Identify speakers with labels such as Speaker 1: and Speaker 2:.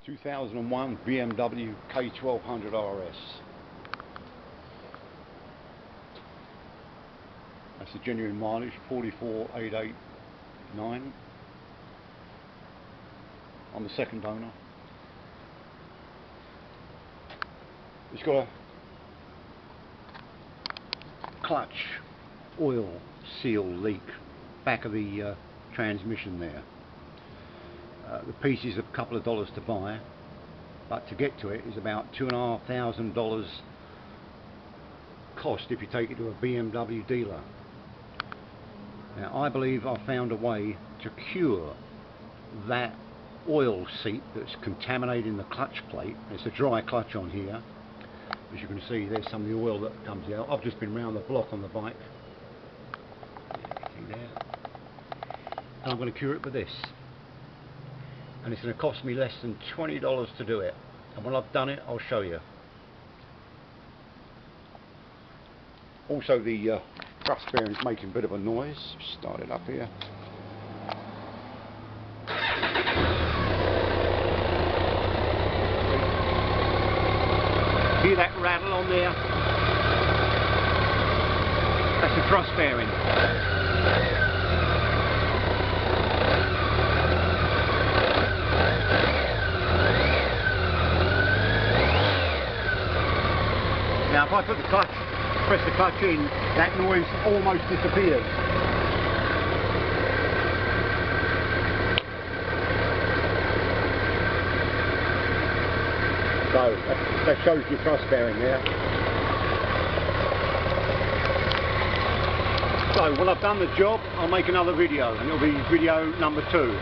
Speaker 1: 2001 BMW K1200RS. That's the genuine mileage, 44,889. I'm the second owner. It's got a clutch oil seal leak back of the transmission there. The piece is a couple of dollars to buy, but to get to it is about $2,500 cost if you take it to a BMW dealer. Now I believe I've found a way to cure that oil seep that's contaminating the clutch plate. It's a dry clutch on here. As you can see, there's some of the oil that comes out. I've just been round the block on the bike. See there? And I'm going to cure it with this. And it's going to cost me less than $20 to do it. And when I've done it, I'll show you. Also, the thrust bearing's making a bit of a noise. Start it up here. Hear that rattle on there? That's the thrust bearing. Now if I put the clutch, press the clutch in, that noise almost disappears. So that shows your thrust bearing there. So when I've done the job, I'll make another video, and it'll be video number 2.